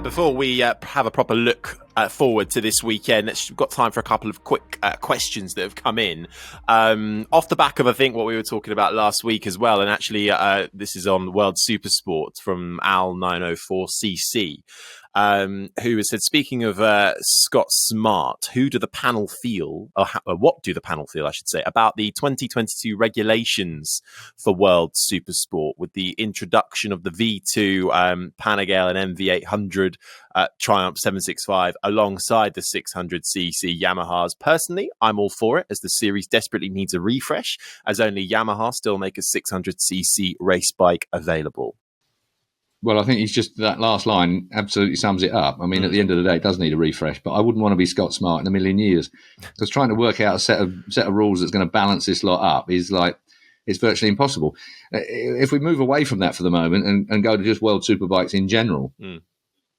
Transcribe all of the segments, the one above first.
before we have a proper look forward to this weekend, we've got time for a couple of quick questions that have come in. Off the back of, I think, what we were talking about last week as well, and actually this is on World Supersport from Al904cc. Who has said, speaking of Scott Smart, who do the panel feel, or what do the panel feel, I should say, about the 2022 regulations for World Supersport with the introduction of the V2 Panigale and MV800 Triumph 765 alongside the 600cc Yamahas? Personally, I'm all for it, as the series desperately needs a refresh, as only Yamaha still make a 600cc race bike available. Well, I think he's just, that last line absolutely sums it up. I mean, at the end of the day, it does need a refresh, but I wouldn't want to be Scott Smart in a million years, because trying to work out a set of rules that's going to balance this lot up is like, it's virtually impossible. If we move away from that for the moment and go to just World Superbikes in general, you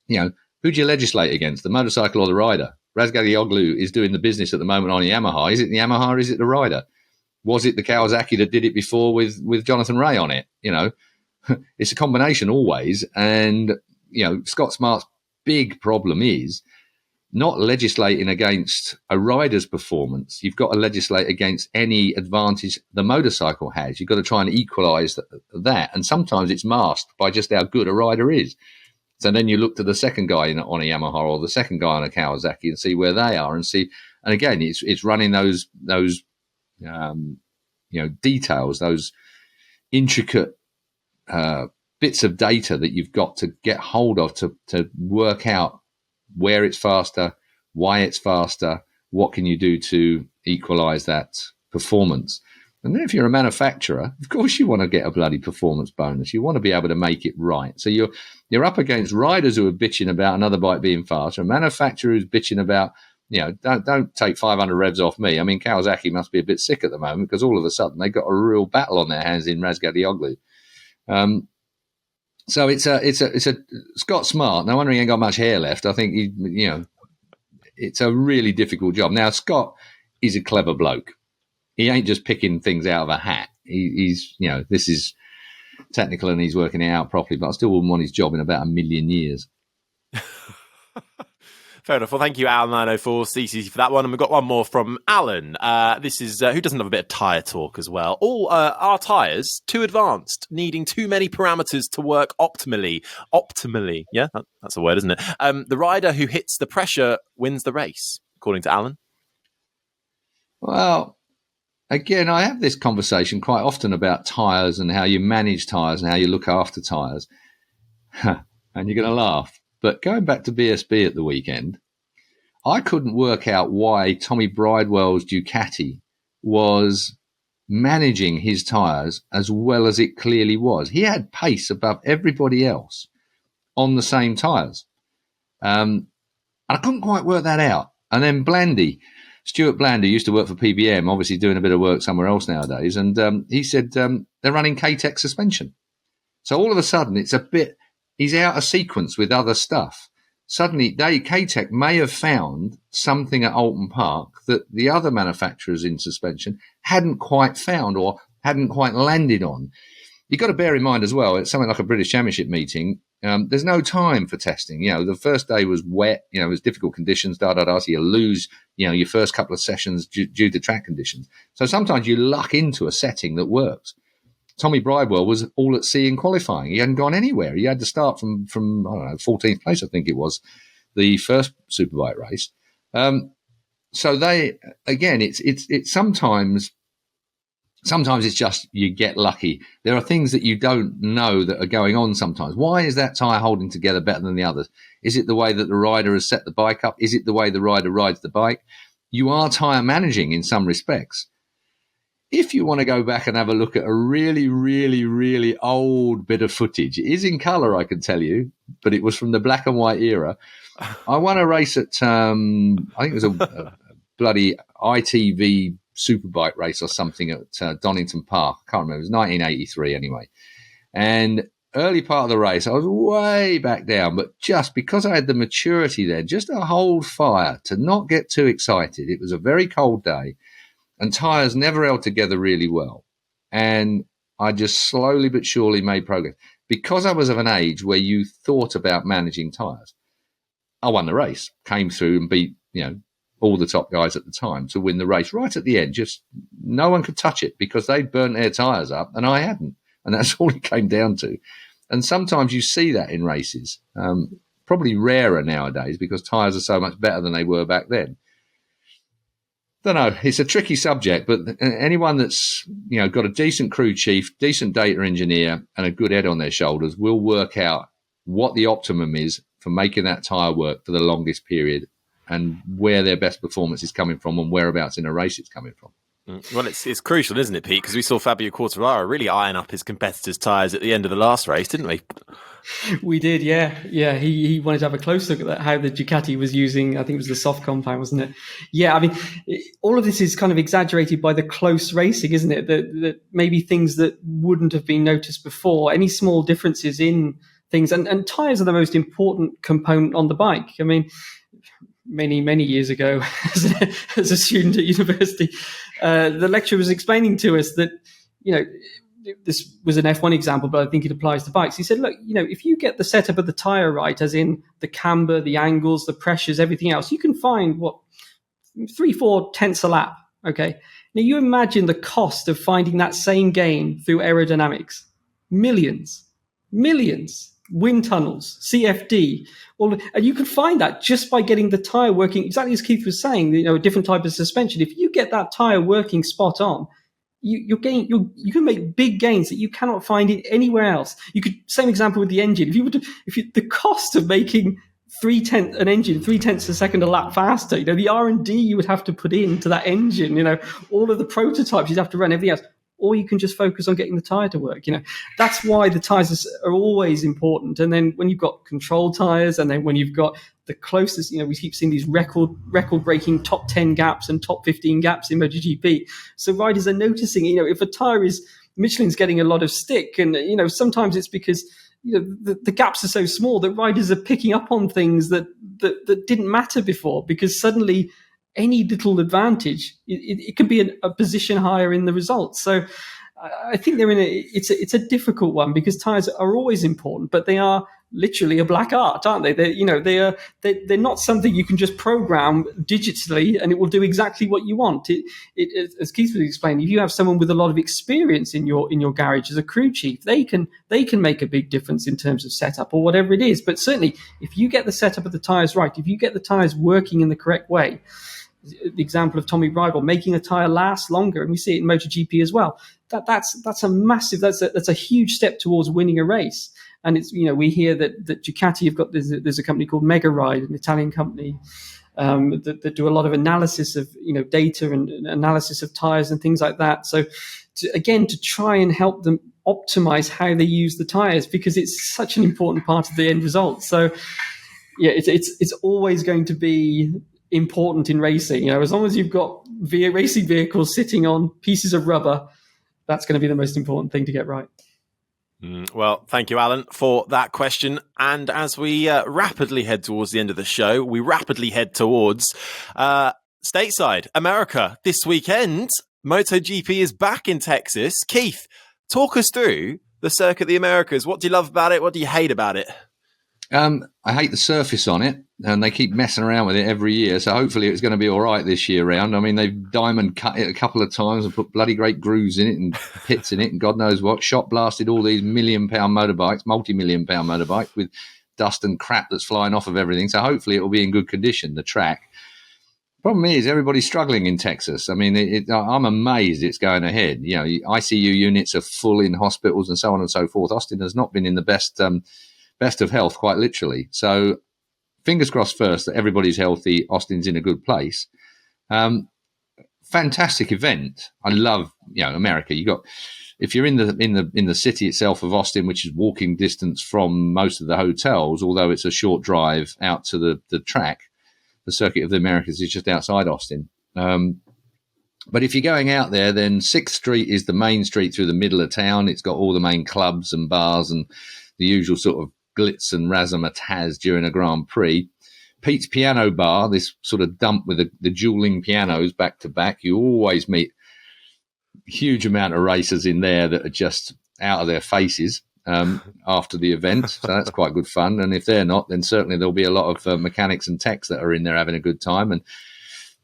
know, who do you legislate against, the motorcycle or the rider? Razgatlioglu is doing the business at the moment on a Yamaha. Is it the Yamaha or is it the rider? Was it the Kawasaki that did it before with Jonathan Ray on it? You know, it's a combination always. And, you know, Scott Smart's big problem is not legislating against a rider's performance. You've got to legislate against any advantage the motorcycle has. You've got to try and equalise that. And sometimes it's masked by just how good a rider is. So then you look to the second guy on a Yamaha or the second guy on a Kawasaki and see where they are and see. And again, it's running those details, those intricate bits of data that you've got to get hold of to work out where it's faster, why it's faster, what can you do to equalise that performance. And then if you're a manufacturer, of course you want to get a bloody performance bonus. You want to be able to make it right. So you're up against riders who are bitching about another bike being faster, a manufacturer who's bitching about, you know, don't take 500 revs off me. I mean, Kawasaki must be a bit sick at the moment because all of a sudden they've got a real battle on their hands in Razgatlioglu. So it's a Scott Smart. No wonder he ain't got much hair left. I think it's a really difficult job. Now, Scott is a clever bloke. He ain't just picking things out of a hat. He's, you know, this is technical and he's working it out properly, but I still wouldn't want his job in about a million years. Fair enough. Well, thank you, Al904cc, for that one. And we've got one more from Alan. This is who doesn't love a bit of tyre talk as well. All our tyres too advanced, needing too many parameters to work optimally. Optimally, yeah, that's a word, isn't it? The rider who hits the pressure wins the race, according to Alan. Well, again, I have this conversation quite often about tyres and how you manage tyres and how you look after tyres. And you're going to laugh. But going back to BSB at the weekend, I couldn't work out why Tommy Bridewell's Ducati was managing his tyres as well as it clearly was. He had pace above everybody else on the same tyres. And I couldn't quite work that out. And then Stuart Blandy used to work for PBM, obviously doing a bit of work somewhere else nowadays. And he said they're running K-Tech suspension. So all of a sudden, it's a bit... He's out of sequence with other stuff. Suddenly, K-Tech may have found something at Alton Park that the other manufacturers in suspension hadn't quite found or hadn't quite landed on. You've got to bear in mind as well, it's something like a British Championship meeting. There's no time for testing. You know, the first day was wet. You know, it was difficult conditions, So you lose, you know, your first couple of sessions due to track conditions. So sometimes you luck into a setting that works. Tommy Bridewell was all at sea in qualifying. He hadn't gone anywhere. He had to start from I don't know, 14th place, I think it was, the first Superbike race. So they, again, it's sometimes it's just you get lucky. There are things that you don't know that are going on sometimes. Why is that tyre holding together better than the others? Is it the way that the rider has set the bike up? Is it the way the rider rides the bike? You are tyre managing in some respects. If you want to go back and have a look at a really, really, really old bit of footage, it is in colour, I can tell you, but it was from the black and white era. I won a race at, I think it was a bloody ITV Superbike race or something at Donington Park. I can't remember. It was 1983 anyway. And early part of the race, I was way back down, but just because I had the maturity then, just to hold fire, to not get too excited. It was a very cold day. And tyres never held together really well. And I just slowly but surely made progress. Because I was of an age where you thought about managing tyres. I won the race, came through and beat, all the top guys at the time to win the race right at the end. Just no one could touch it because they'd burnt their tyres up and I hadn't. And that's all it came down to. And sometimes you see that in races, probably rarer nowadays because tyres are so much better than they were back then. Don't know. It's a tricky subject, but anyone that's, got a decent crew chief, decent data engineer and a good head on their shoulders will work out what the optimum is for making that tyre work for the longest period and where their best performance is coming from and whereabouts in a race it's coming from. Well, it's crucial, isn't it, Pete? Because we saw Fabio Quartararo really iron up his competitors' tyres at the end of the last race, didn't we? We did, yeah. He wanted to have a close look at that, how the Ducati was using, I think it was the soft compound, wasn't it? Yeah, I mean, all of this is kind of exaggerated by the close racing, isn't it? That maybe things that wouldn't have been noticed before, any small differences in things, and tyres are the most important component on the bike. I mean, many years ago, as a student at university, the lecturer was explaining to us that, this was an F1 example, but I think it applies to bikes. He said, look, if you get the setup of the tyre right, as in the camber, the angles, the pressures, everything else, you can find 3-4 tenths a lap. Okay. Now you imagine the cost of finding that same gain through aerodynamics. Millions, wind tunnels, CFD, and you can find that just by getting the tyre working, exactly as Keith was saying, a different type of suspension. If you get that tyre working spot on, you can make big gains that you cannot find it anywhere else. You could, same example with the engine. The cost of making an engine 3/10 a second a lap faster, the R&D you would have to put into that engine, all of the prototypes you'd have to run, everything else. Or you can just focus on getting the tyre to work. That's why the tyres are always important. And then when you've got control tyres, and then when you've got the closest, we keep seeing these record-breaking top 10 gaps and top 15 gaps in MotoGP. So riders are noticing, if a tyre Michelin's getting a lot of stick, and sometimes it's because the gaps are so small that riders are picking up on things that didn't matter before, because suddenly any little advantage, it could be a position higher in the results. So I think it's a difficult one, because tyres are always important, but they are literally a black art, aren't they? They're not something you can just program digitally and it will do exactly what you want. It as Keith was explaining, if you have someone with a lot of experience in your garage as a crew chief, they can make a big difference in terms of setup or whatever it is. But certainly, if you get the setup of the tyres right, if you get the tyres working in the correct way, the example of Tommy Bridle making a tyre last longer, and we see it in MotoGP as well. That's a huge step towards winning a race. And it's we hear that Ducati have got there's a company called Mega Ride, an Italian company that do a lot of analysis of data and analysis of tyres and things like that. So to try and help them optimize how they use the tyres, because it's such an important part of the end result. So yeah, it's always going to be important in racing. As long as you've got racing vehicles sitting on pieces of rubber, that's going to be the most important thing to get right. Well, thank you, Alan, for that question. And as we rapidly head towards the end of the show, we rapidly head towards stateside America this weekend. MotoGP is back in Texas. Keith, talk us through the Circuit of the Americas. What do you love about it? What do you hate about it? I hate the surface on it, and they keep messing around with it every year. So hopefully it's going to be all right this year round. I mean, they've diamond cut it a couple of times and put bloody great grooves in it and pits in it and God knows what. Shot blasted all these £1,000,000 motorbikes, multi-million-pound motorbikes with dust and crap that's flying off of everything. So hopefully it will be in good condition, the track. Problem is, everybody's struggling in Texas. I mean, I'm amazed it's going ahead. ICU units are full in hospitals and so on and so forth. Austin has not been in the best of health, quite literally. So fingers crossed first that everybody's healthy. Austin's in a good place. Fantastic event. I love, America. If you're in the city itself of Austin, which is walking distance from most of the hotels, although it's a short drive out to the track, the Circuit of the Americas is just outside Austin. But if you're going out there, then 6th Street is the main street through the middle of town. It's got all the main clubs and bars and the usual sort of glitz and razzmatazz during a Grand Prix. Pete's Piano Bar, this sort of dump with the dueling pianos back to back. You always meet a huge amount of racers in there that are just out of their faces. after the event. So that's quite good fun. And if they're not, then certainly there'll be a lot of mechanics and techs that are in there having a good time, and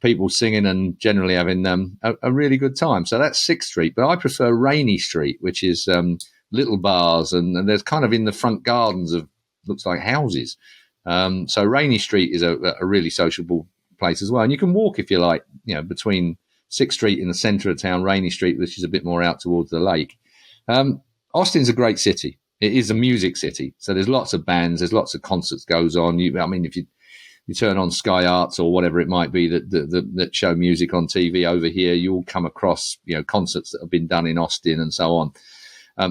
people singing and generally having a really good time. So that's 6th Street. But I prefer Rainy Street, which is little bars, and there's kind of in the front gardens of, looks like houses. So Rainy Street is a really sociable place as well. And you can walk, if you like, between 6th Street in the centre of town, Rainy Street, which is a bit more out towards the lake. Austin's a great city. It is a music city. So there's lots of bands, there's lots of concerts goes on. If you turn on Sky Arts or whatever it might be that show music on TV over here, you'll come across, concerts that have been done in Austin and so on.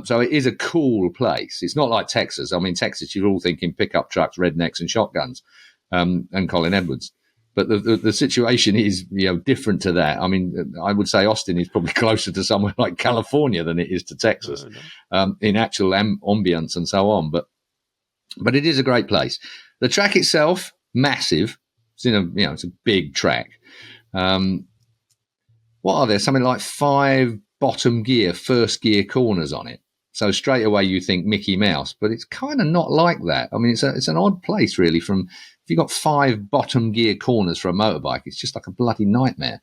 So it is a cool place. It's not like Texas. Texas, you're all thinking pickup trucks, rednecks and shotguns, and Colin Edwards. But the situation is, different to that. I would say Austin is probably closer to somewhere like California than it is to Texas, in actual ambience and so on. But it is a great place. The track itself, massive. It's it's a big track. What are there? Something like 5 bottom gear, first gear corners on it. So straight away you think Mickey Mouse, but it's kind of not like that. It's an odd place really. If you've got 5 bottom gear corners for a motorbike, it's just like a bloody nightmare.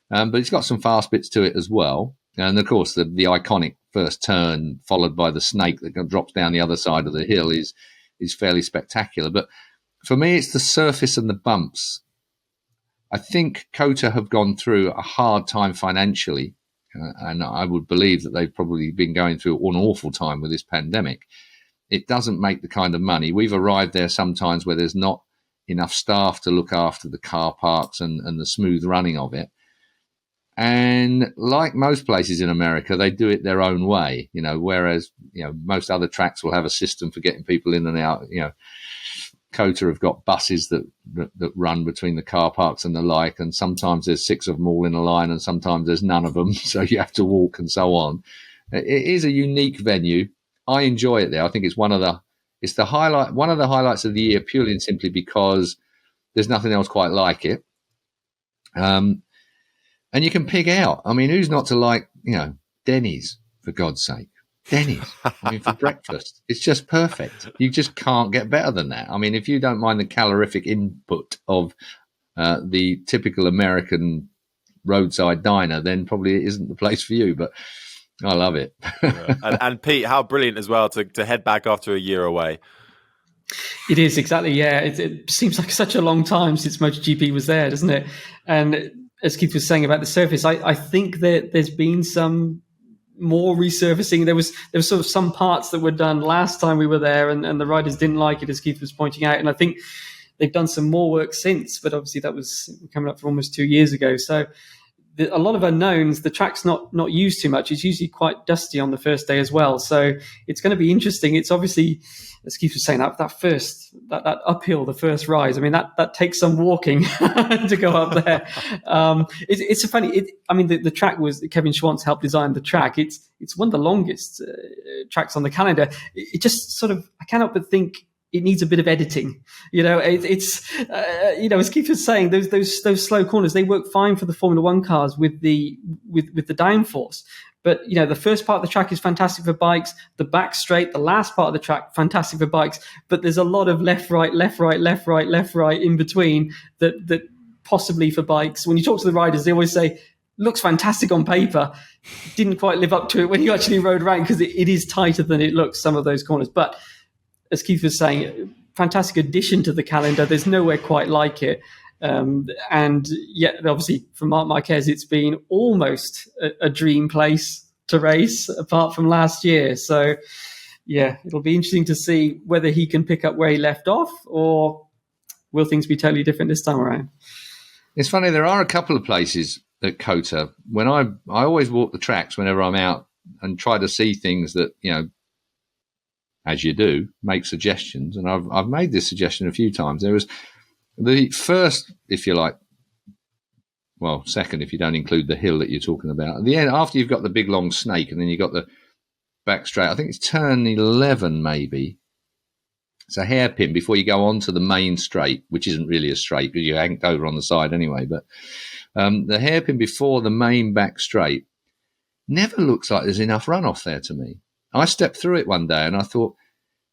But it's got some fast bits to it as well. And of course the iconic first turn followed by the snake that drops down the other side of the hill is fairly spectacular. But for me, it's the surface and the bumps. I think COTA have gone through a hard time financially. And I would believe that they've probably been going through an awful time with this pandemic. It doesn't make the kind of money. We've arrived there sometimes where there's not enough staff to look after the car parks and the smooth running of it. And like most places in America, they do it their own way, whereas, most other tracks will have a system for getting people in and out. COTA have got buses that run between the car parks and the like, and sometimes there's 6 of them all in a line and sometimes there's none of them, so you have to walk and so on. It is a unique venue. I enjoy it there. I think it's one of the highlights of the year, purely and simply because there's nothing else quite like it. And you can pick out, who's not to like, Denny's, for God's sake. Denny's, for breakfast. It's just perfect. You just can't get better than that. If you don't mind the calorific input of the typical American roadside diner, then probably it isn't the place for you, but I love it. and Pete, how brilliant as well to head back after a year away. It is, exactly, yeah. It seems like such a long time since MotoGP was there, doesn't it? And as Keith was saying about the surface, I think that there's been some more resurfacing. There was sort of some parts that were done last time we were there and the riders didn't like it, as Keith was pointing out. And I think they've done some more work since, but obviously that was coming up for almost 2 years ago. So a lot of unknowns. The track's not used too much. It's usually quite dusty on the first day as well. So it's going to be interesting. It's obviously, as Keith was saying, that uphill, the first rise. That takes some walking to go up there. It's a funny. The track was Kevin Schwantz helped design the track. It's one of the longest tracks on the calendar. It just sort of, I cannot but think it needs a bit of editing. As Keith was saying, those slow corners, they work fine for the Formula One cars with the downforce. But, the first part of the track is fantastic for bikes. The back straight, the last part of the track, fantastic for bikes. But there's a lot of left, right, left, right, left, right, left, right in between that possibly for bikes. When you talk to the riders, they always say, looks fantastic on paper. Didn't quite live up to it when you actually rode around because it is tighter than it looks, some of those corners. But as Keith was saying, fantastic addition to the calendar. There's nowhere quite like it. And yet, obviously, for Marc Marquez, it's been almost a dream place to race, apart from last year. So, yeah, it'll be interesting to see whether he can pick up where he left off, or will things be totally different this time around? It's funny, there are a couple of places at COTA. When I always walk the tracks whenever I'm out and try to see things that, as you do, make suggestions. And I've made this suggestion a few times. There was the first, if you like, well, second, if you don't include the hill that you're talking about. At the end, after you've got the big long snake and then you've got the back straight, I think it's turn 11 maybe. It's a hairpin before you go on to the main straight, which isn't really a straight because you're hanked over on the side anyway. But the hairpin before the main back straight never looks like there's enough runoff there to me. I stepped through it one day and I thought,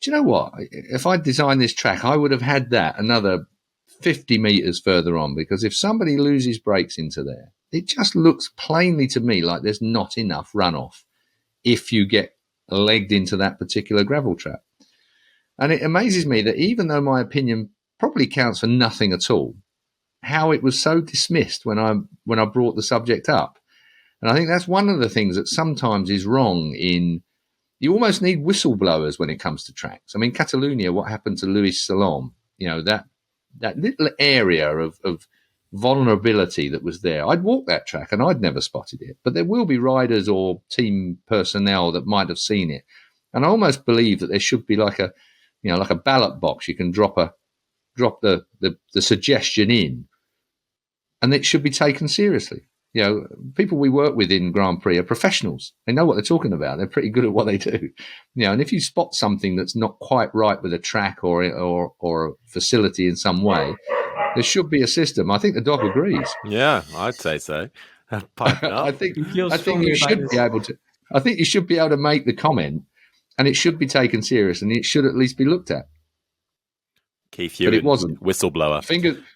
do you know what? If I designed this track, I would have had that another 50 metres further on, because if somebody loses brakes into there, it just looks plainly to me like there's not enough runoff if you get legged into that particular gravel trap. And it amazes me that even though my opinion probably counts for nothing at all, how it was so dismissed when I brought the subject up. And I think that's one of the things that sometimes is wrong in, you almost need whistleblowers when it comes to tracks. I mean, Catalonia, what happened to Luis Salom, that little area of vulnerability that was there. I'd walked that track and I'd never spotted it, but there will be riders or team personnel that might have seen it. And I almost believe that there should be like a ballot box. You can drop the suggestion in, and it should be taken seriously. People we work with in Grand Prix are professionals. They know what they're talking about. They're pretty good at what they do. And if you spot something that's not quite right with a track or a facility in some way, there should be a system. I think the dog agrees. Yeah, I'd say so. I think you should be able to. I think you should be able to make the comment, and it should be taken serious, and it should at least be looked at. Keith But it wasn't. Whistleblower.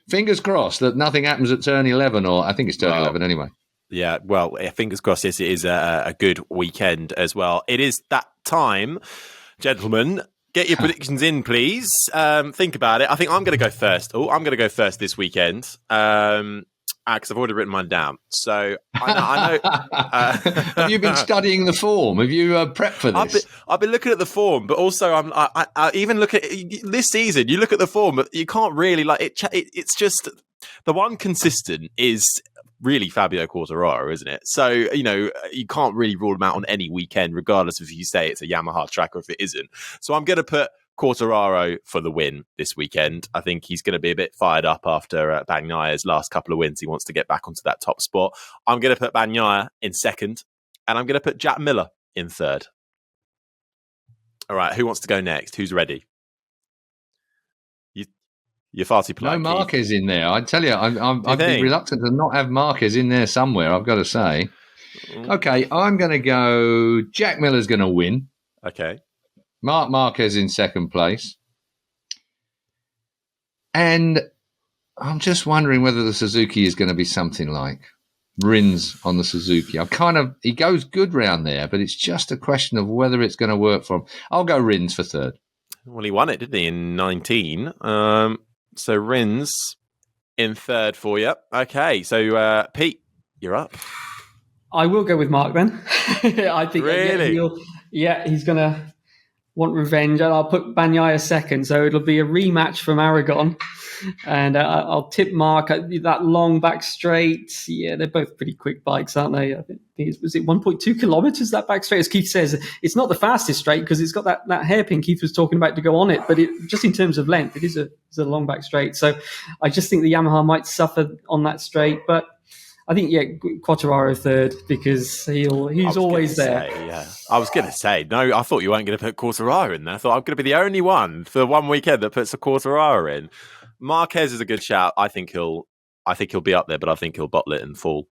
Fingers crossed that nothing happens at turn 11, or I think it's turn 11 anyway. Yeah, well, fingers crossed. Yes, it is a good weekend as well. It is that time, gentlemen. Get your predictions in, please. Think about it. I think I'm going to go first. I'm going to go first this weekend because I've already written mine down. So I know. Have you been studying the form? Have you prepped for this? I've been looking at the form, but also I even look at this season. You look at the form, but you can't really it's just the one consistent is really Fabio Quartararo, isn't it? So, you can't really rule him out on any weekend, regardless if you say it's a Yamaha track or if it isn't. So I'm going to put Quartararo for the win this weekend. I think he's going to be a bit fired up after Bagnaya's last couple of wins. He wants to get back onto that top spot. I'm going to put Bagnaia in second, and I'm going to put Jack Miller in third. All right, who wants to go next? Who's ready? You're far too polite. No Marquez in there. I tell you, I'd be reluctant to not have Marquez in there somewhere, I've got to say. Okay, I'm going to go Jack Miller's going to win. Okay. Marc Marquez in second place. And I'm just wondering whether the Suzuki is going to be something like Rins on the Suzuki. He goes good round there, but it's just a question of whether it's going to work for him. I'll go Rins for third. Well, he won it, didn't he, in 19? So Rins in third for you. Okay, so Pete, you're up. I will go with Mark then. I think really? He's going to want revenge. And I'll put Bagnaia second, so it'll be a rematch from Aragon. And I'll tip Mark at that long back straight. Yeah, they're both pretty quick bikes, aren't they? I think was it 1.2 kilometers, that back straight? As Keith says, it's not the fastest straight because it's got that hairpin Keith was talking about to go on it. But just in terms of length, it's a long back straight. So I just think the Yamaha might suffer on that straight. But I think, Quartararo third because he's always there. I was going to say, no, I thought you weren't going to put Quartararo in there. I thought I'm going to be the only one for one weekend that puts a Quartararo in. Marquez is a good shout. I think he'll be up there, but I think he'll bottle it and fall.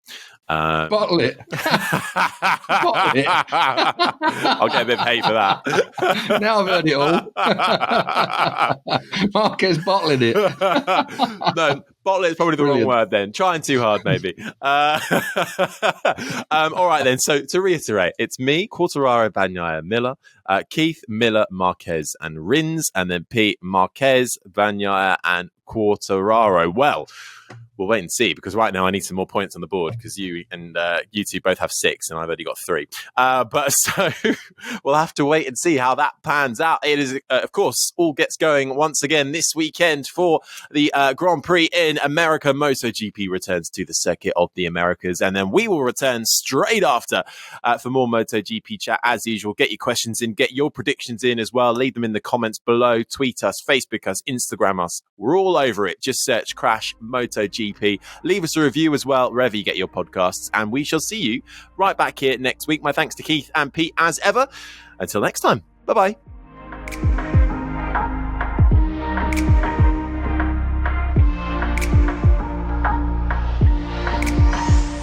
Bottle it. Bottle it. I'll get a bit of hate for that. Now I've heard it all. Marquez bottling it. No, bottle it is probably the wrong word then. Trying too hard, maybe. All right then. So to reiterate, it's me, Quartararo, Bagnaia, Miller, Keith, Miller, Marquez, and Rins, and then Pete, Marquez, Bagnaia, and Quartararo. Well, we'll wait and see, because right now I need some more points on the board because you two both have 6 and I've only got 3. But so we'll have to wait and see how that pans out. It is, of course, all gets going once again this weekend for the Grand Prix in America. MotoGP returns to the circuit of the Americas, and then we will return straight after for more MotoGP chat as usual. Get your questions in, get your predictions in as well. Leave them in the comments below. Tweet us, Facebook us, Instagram us. We're all over it. Just search Crash MotoGP. Leave us a review as well wherever you get your podcasts, and we shall see you right back here next week. My thanks to Keith and Pete as ever. Until next time, bye bye.